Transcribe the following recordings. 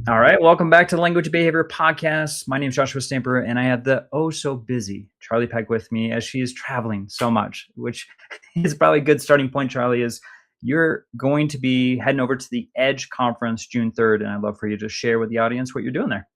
All right, welcome back to the Language Behavior Podcast. My name is Joshua Stamper, and I have the so busy Charlie Peck with me as she is traveling so much, which is probably a good starting point, Charlie, is you're going to be heading over to the EDGE conference June 3rd, and I'd love for you to share with the audience what you're doing there.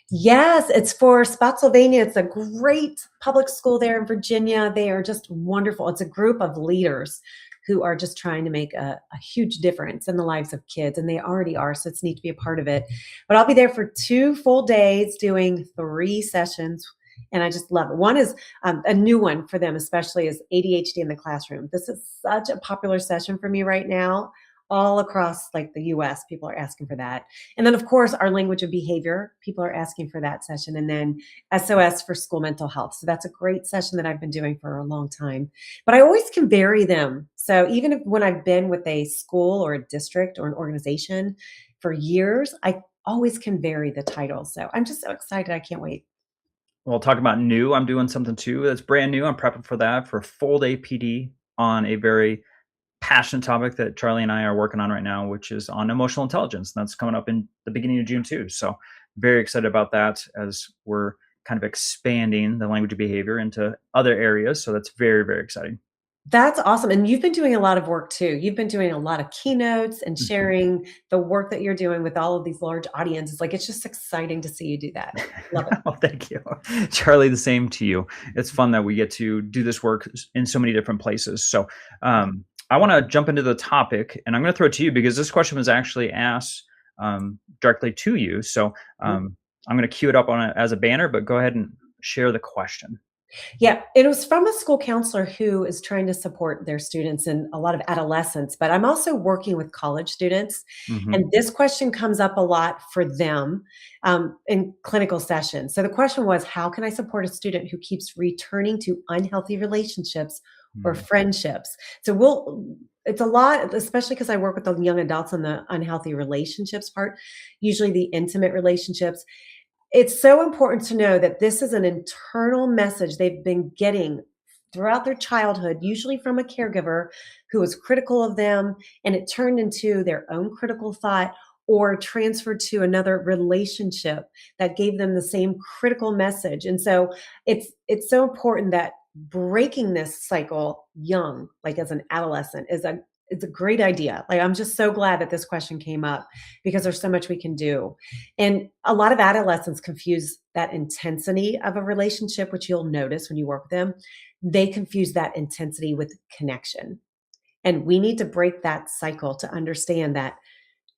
Yes, it's for Spotsylvania. It's a great public school there in Virginia. They are just wonderful. It's a group of leaders who are just trying to make a huge difference in the lives of kids, and they already are, so it's neat to be a part of it. But I'll be there for 2 full days doing 3 sessions, and I just love it. One is a new one for them, especially, is ADHD in the classroom. This is such a popular session for me right now. All across like the US, people are asking for that. And then, of course, our language of behavior, people are asking for that session. And then SOS for school mental health. So that's a great session that I've been doing for a long time. But I always can vary them. So even if when I've been with a school or a district or an organization for years, I always can vary the title. So I'm just so excited. I can't wait. Well, talk about new. I'm doing something too that's brand new. I'm prepping for that for a full day PD on a very passionate topic that Charlie and I are working on right now, which is on emotional intelligence. That's coming up in the beginning of June too. So very excited about that as we're kind of expanding the language of behavior into other areas. So that's very, very exciting. That's awesome. And you've been doing a lot of work too. You've been doing a lot of keynotes and Mhm. sharing the work that you're doing with all of these large audiences. Like, it's just exciting to see you do that. Love it. Oh, thank you. Charlie, the same to you. It's fun that we get to do this work in so many different places. So I want to jump into the topic, and I'm going to throw it to you because this question was actually asked directly to you. So I'm going to cue it up on it as a banner, but go ahead and share the question. Yeah, it was from a school counselor who is trying to support their students and a lot of adolescents, but I'm also working with college students. Hmm. And this question comes up a lot for them in clinical sessions. So the question was, how can I support a student who keeps returning to unhealthy relationships or friendships? So it's a lot, especially because I work with the young adults on the unhealthy relationships part, usually the intimate relationships. It's so important to know that this is an internal message they've been getting throughout their childhood, usually from a caregiver who was critical of them, and it turned into their own critical thought or transferred to another relationship that gave them the same critical message. And so it's so important that breaking this cycle young, like as an adolescent, is a great idea. Like, I'm just so glad that this question came up because there's so much we can do. And a lot of adolescents confuse that intensity of a relationship, which you'll notice when you work with them. They confuse that intensity with connection. And we need to break that cycle to understand that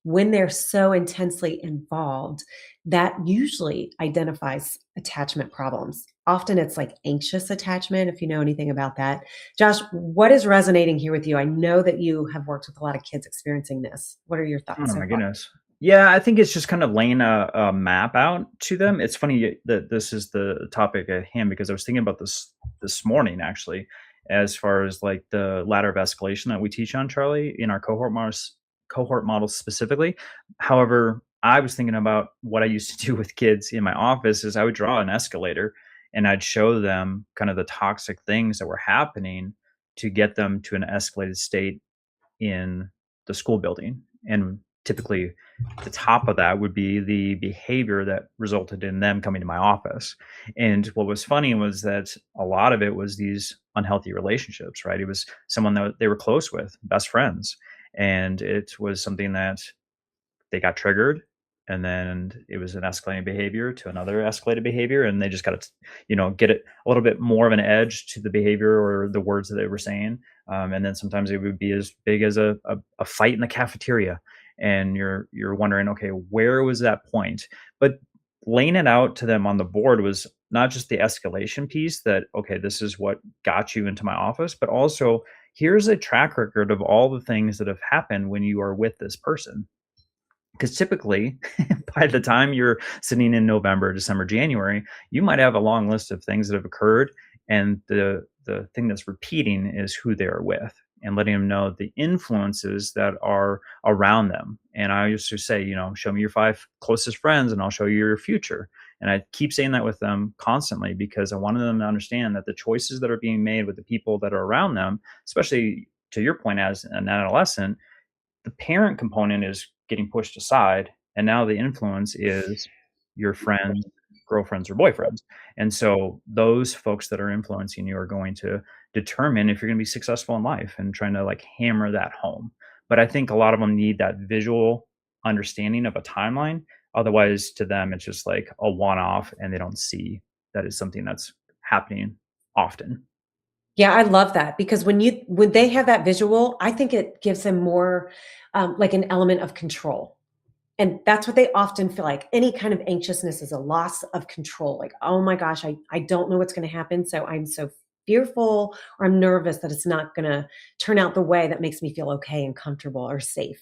when they're so intensely involved, that usually identifies attachment problems. Often it's like anxious attachment, if you know anything about that. Josh, what is resonating here with you? I know that you have worked with a lot of kids experiencing this. What are your thoughts Oh so my far? goodness. Yeah, I think it's just kind of laying a map out to them. It's funny that this is the topic at hand because I was thinking about this morning actually, as far as like the ladder of escalation that we teach on, Charlie, in our cohort models specifically. However, I was thinking about what I used to do with kids in my office is I would draw an escalator and I'd show them kind of the toxic things that were happening to get them to an escalated state in the school building. And typically, the top of that would be the behavior that resulted in them coming to my office. And what was funny was that a lot of it was these unhealthy relationships, right? It was someone that they were close with, best friends. And it was something that they got triggered, and then it was an escalating behavior to another escalated behavior, and they just got to get it a little bit more of an edge to the behavior or the words that they were saying. And then sometimes it would be as big as a fight in the cafeteria, and you're wondering, okay, where was that point? But laying it out to them on the board was not just the escalation piece that, okay, this is what got you into my office, but also here's a track record of all the things that have happened when you are with this person. Because typically, by the time you're sitting in November, December, January, you might have a long list of things that have occurred, and the thing that's repeating is who they are with, and letting them know the influences that are around them. And I used to say, show me your 5 closest friends, and I'll show you your future. And I keep saying that with them constantly because I wanted them to understand that the choices that are being made with the people that are around them, especially to your point as an adolescent, the parent component is getting pushed aside, and now the influence is your friends, girlfriends, or boyfriends. And so those folks that are influencing you are going to determine if you're going to be successful in life, and trying to like hammer that home. But I think a lot of them need that visual understanding of a timeline. Otherwise, to them, it's just like a one off, and they don't see that is something that's happening often. Yeah, I love that because when they have that visual, I think it gives them more, like an element of control. And that's what they often feel like. Any kind of anxiousness is a loss of control. Like, oh my gosh, I don't know what's going to happen. So I'm so fearful or I'm nervous that it's not going to turn out the way that makes me feel okay and comfortable or safe.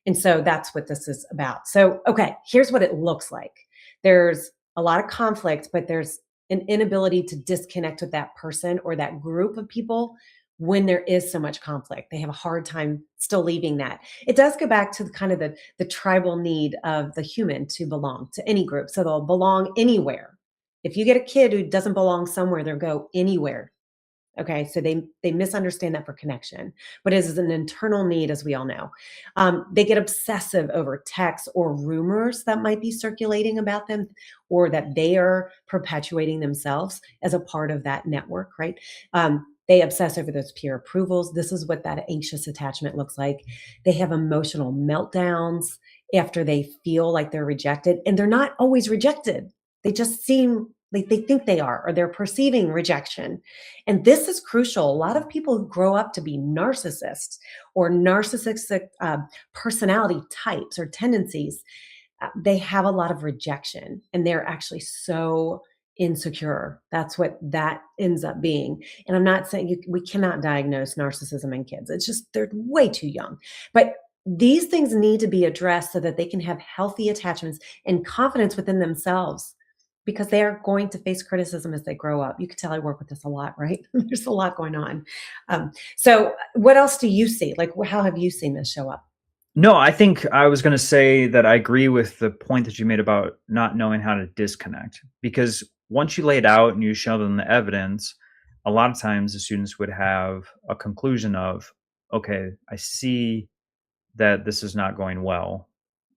And so that's what this is about. So, okay, here's what it looks like. There's a lot of conflict, but there's an inability to disconnect with that person or that group of people when there is so much conflict. They have a hard time still leaving that. It does go back to the kind of the tribal need of the human to belong to any group. So they'll belong anywhere. If you get a kid who doesn't belong somewhere, they'll go anywhere. Okay, so they misunderstand that for connection, but it is an internal need, as we all know. They get obsessive over texts or rumors that might be circulating about them, or that they are perpetuating themselves as a part of that network. Right? They obsess over those peer approvals. This is what that anxious attachment looks like. They have emotional meltdowns after they feel like they're rejected, and they're not always rejected. They just seem like they think they are, or they're perceiving rejection. And this is crucial. A lot of people who grow up to be narcissists or narcissistic personality types or tendencies, they have a lot of rejection and they're actually so insecure. That's what that ends up being. And I'm not saying we cannot diagnose narcissism in kids, it's just they're way too young. But these things need to be addressed so that they can have healthy attachments and confidence within themselves, because they are going to face criticism as they grow up. You can tell I work with this a lot, right? There's a lot going on. So, what else do you see? Like, how have you seen this show up? No, I think I was going to say that I agree with the point that you made about not knowing how to disconnect. Because once you lay it out and you show them the evidence, a lot of times the students would have a conclusion of, okay, I see that this is not going well.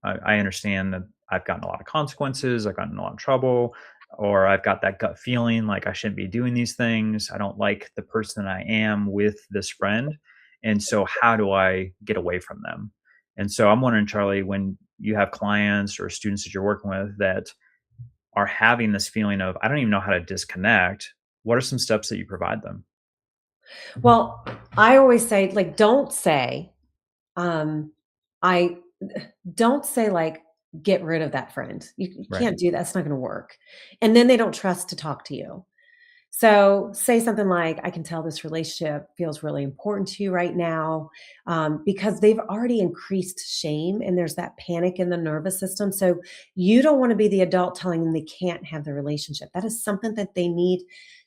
I understand that I've gotten a lot of consequences, I've gotten in a lot of trouble, or I've got that gut feeling like I shouldn't be doing these things. I don't like the person I am with this friend. And so, how do I get away from them? And so, I'm wondering, Charlie, when you have clients or students that you're working with that are having this feeling of, I don't even know how to disconnect, what are some steps that you provide them? Well, I always say, like, um, I don't say like, get rid of that friend. You Right. can't do that. It's not going to work. And then they don't trust to talk to you. So say something like, I can tell this relationship feels really important to you right now, because they've already increased shame and there's that panic in the nervous system. So you don't want to be the adult telling them they can't have the relationship. That is something that they need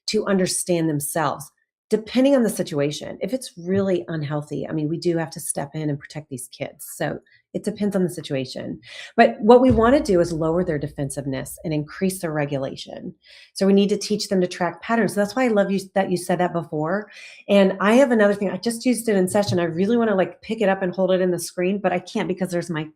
to understand themselves. Depending on the situation, if it's really unhealthy, I mean, we do have to step in and protect these kids. So it depends on the situation. But what we want to do is lower their defensiveness and increase their regulation. So we need to teach them to track patterns. So that's why I love you that you said that before. And I have another thing. I just used it in session. I really want to like pick it up and hold it in the screen, but I can't because there's my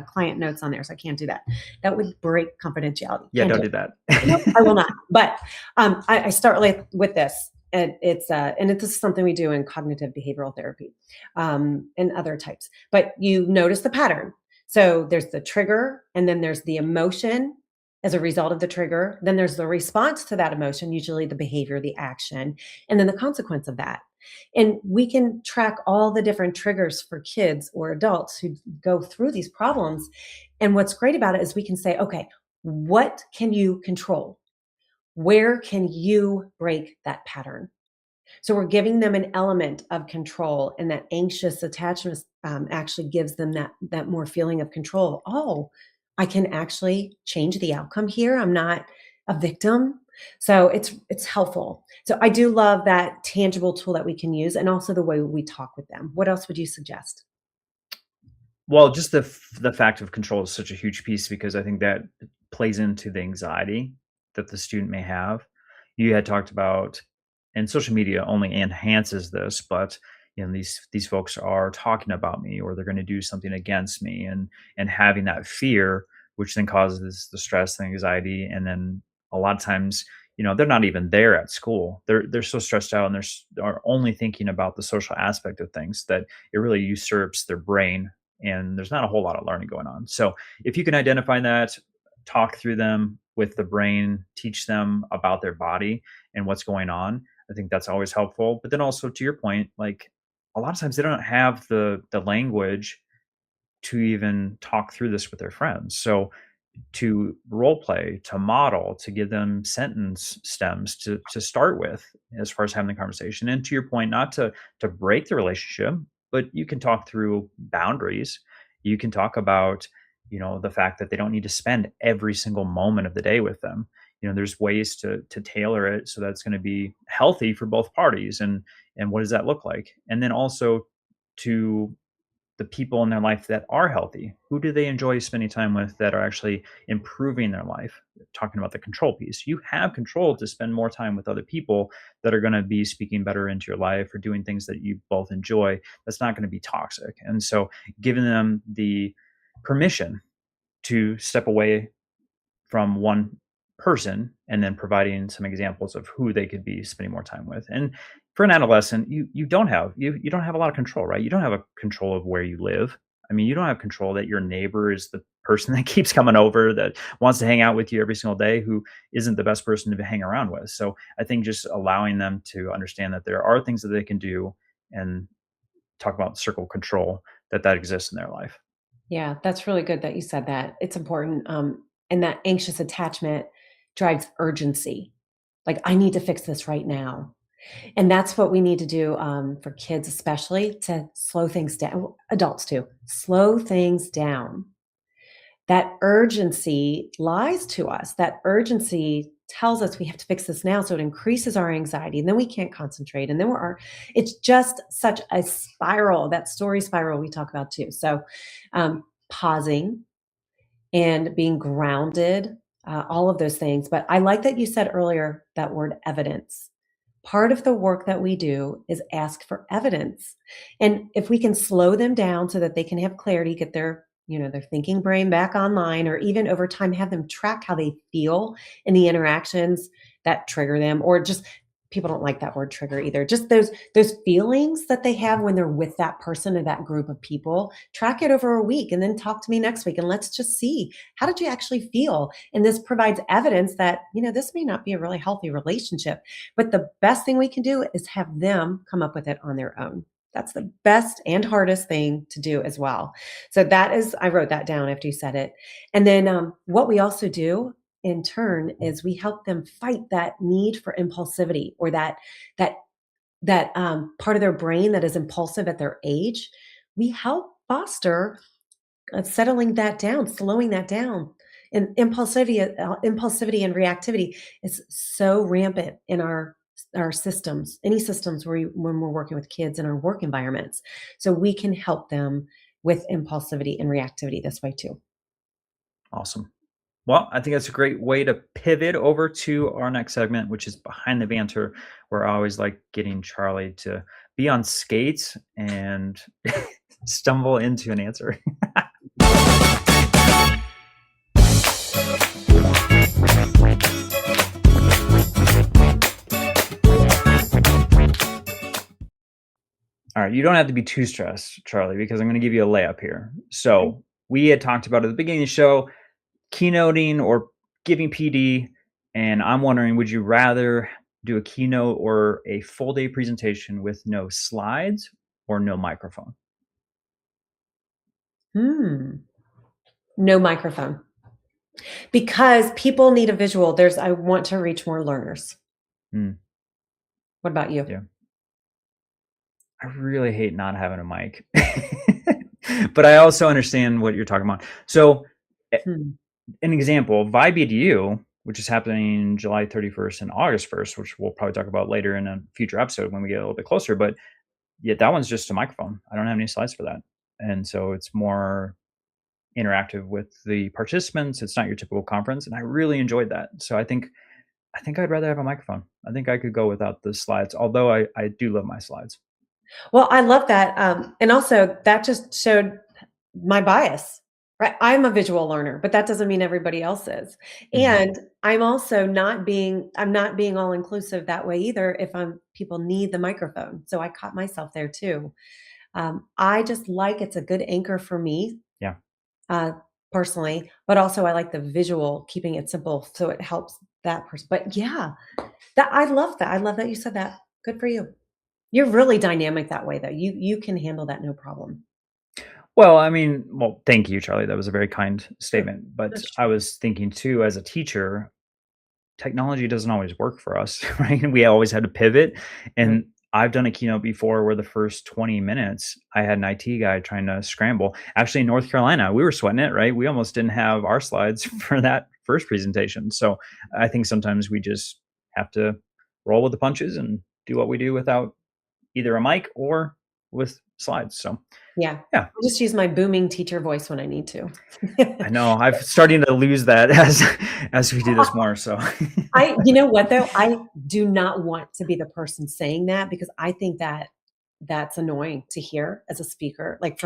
client notes on there. So I can't do that. That would break confidentiality. Yeah, Can't do don't it. do that. Nope, I will not. But I start with this. And this is something we do in cognitive behavioral therapy, and other types. But you notice the pattern. So there's the trigger, and then there's the emotion as a result of the trigger. Then there's the response to that emotion, usually the behavior, the action, and then the consequence of that. And we can track all the different triggers for kids or adults who go through these problems. And what's great about it is we can say, okay, what can you control? Where can you break that pattern? So we're giving them an element of control, and that anxious attachment actually gives them that more feeling of control. Oh, I can actually change the outcome here. I'm not a victim. So it's helpful. So I do love that tangible tool that we can use, and also the way we talk with them. What else would you suggest? Well, just the fact of control is such a huge piece, because I think that plays into the anxiety that the student may have. You had talked about, and social media only enhances this, but these folks are talking about me, or they're going to do something against me, and having that fear, which then causes the stress and anxiety. And then a lot of times, they're not even there at school. They're so stressed out, and are only thinking about the social aspect of things, that it really usurps their brain, and there's not a whole lot of learning going on. So if you can identify that, talk through them with the brain, teach them about their body and what's going on, I think that's always helpful. But then also, to your point, like, a lot of times they don't have the language to even talk through this with their friends. So to role play, to model, to give them sentence stems to start with, as far as having the conversation. And to your point, not to break the relationship, but you can talk through boundaries. You can talk about, the fact that they don't need to spend every single moment of the day with them. There's ways to tailor it so that it's going to be healthy for both parties. And what does that look like? And then also, to the people in their life that are healthy, who do they enjoy spending time with that are actually improving their life? Talking about the control piece, you have control to spend more time with other people that are going to be speaking better into your life, or doing things that you both enjoy, that's not going to be toxic. And so giving them the permission to step away from one person, and then providing some examples of who they could be spending more time with. And for an adolescent, you don't have a lot of control, right? You don't have a control of where you live. I mean, you don't have control that your neighbor is the person that keeps coming over, that wants to hang out with you every single day, who isn't the best person to hang around with. So I think just allowing them to understand that there are things that they can do, and talk about circle control, that exists in their life. Yeah, that's really good that you said that. It's important. And that anxious attachment drives urgency. Like, I need to fix this right now. And that's what we need to do for kids, especially, to slow things down. Well, adults too, slow things down. That urgency lies to us. That urgency tells us we have to fix this now. So it increases our anxiety, and then we can't concentrate. And then it's just such a spiral, that story spiral we talk about too. So pausing and being grounded, all of those things. But I like that you said earlier that word evidence. Part of the work that we do is ask for evidence. And if we can slow them down so that they can have clarity, get their thinking brain back online, or even over time have them track how they feel in the interactions that trigger them, or just, people don't like that word trigger either. Just those feelings that they have when they're with that person or that group of people. Track it over a week, and then talk to me next week, and let's just see, how did you actually feel? And this provides evidence that, this may not be a really healthy relationship, but the best thing we can do is have them come up with it on their own. That's the best and hardest thing to do as well. So I wrote that down after you said it. And then what we also do in turn is we help them fight that need for impulsivity, or that part of their brain that is impulsive at their age. We help foster settling that down, slowing that down. And impulsivity and reactivity is so rampant in our systems, any systems when we're working with kids in our work environments. So we can help them with impulsivity and reactivity this way too. Awesome. Well, I think that's a great way to pivot over to our next segment, which is behind the banter, where I always like getting Charlie to be on skates and stumble into an answer. All right, you don't have to be too stressed, Charlie, because I'm going to give you a layup here. So we had talked about at the beginning of the show, keynoting or giving PD, and I'm wondering, would you rather do a keynote or a full day presentation with no slides or no microphone? No microphone, because people need a visual. I want to reach more learners. Hmm. What about you? Yeah. I really hate not having a mic, but I also understand what you're talking about. So, an example, Vibe EDU, which is happening July 31st and August 1st, which we'll probably talk about later in a future episode when we get a little bit closer. But yeah, that one's just a microphone. I don't have any slides for that. And so it's more interactive with the participants. It's not your typical conference. And I really enjoyed that. So I think I'd rather have a microphone. I think I could go without the slides, although I do love my slides. Well, I love that, and also that just showed my bias, right? I'm a visual learner, but that doesn't mean everybody else is. Mhm. And I'm not being all inclusive that way either if people need the microphone. So I caught myself there too. I just like it's a good anchor for me, Yeah. uh, personally, but also I like the visual, keeping it simple so it helps that person. But yeah, that I love that. I love that you said that. Good for you. You're really dynamic that way though. You can handle that no problem. Well, I mean, well, thank you, Charlie. That was a very kind Sure. statement. But That's I was thinking too, as a teacher, technology doesn't always work for us, right? We always had to pivot. true. And I've done a keynote before where the first 20 minutes, I had an IT guy trying to scramble. Actually, in North Carolina, we were sweating it, right? We almost didn't have our slides for that first presentation. So I think sometimes we just have to roll with the punches and do what we do without either a mic or with slides. So, Yeah. yeah, I just use my booming teacher voice when I need to. I know I've starting to lose that as we do this more. So, You know what though? I do not want to be the person saying that because I think that that's annoying to hear as a speaker, like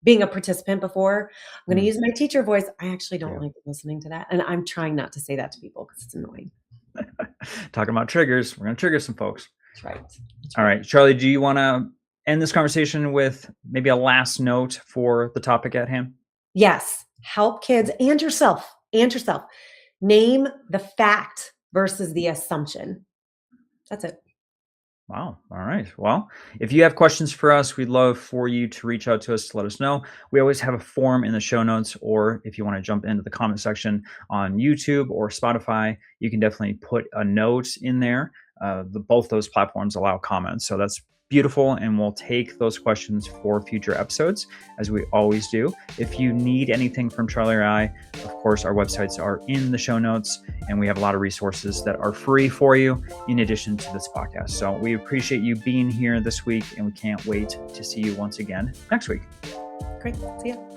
being a participant before. I'm going to mm, use my teacher voice. I actually don't yeah. like listening to that. And I'm trying not to say that to people because it's annoying. Talking about triggers, we're going to trigger some folks. That's right. That's All right. right, Charlie, do you want to end this conversation with maybe a last note for the topic at hand? Yes. Help kids and yourself name the fact versus the assumption. That's it. Wow. All right. Well, if you have questions for us, we'd love for you to reach out to us to let us know. We always have a form in the show notes, or if you want to jump into the comment section on YouTube or Spotify, you can definitely put a note in there. Both those platforms allow comments. So that's beautiful. And we'll take those questions for future episodes, as we always do. If you need anything from Charlie or I, of course, our websites are in the show notes, and we have a lot of resources that are free for you in addition to this podcast. So we appreciate you being here this week, and we can't wait to see you once again next week. Great. See ya.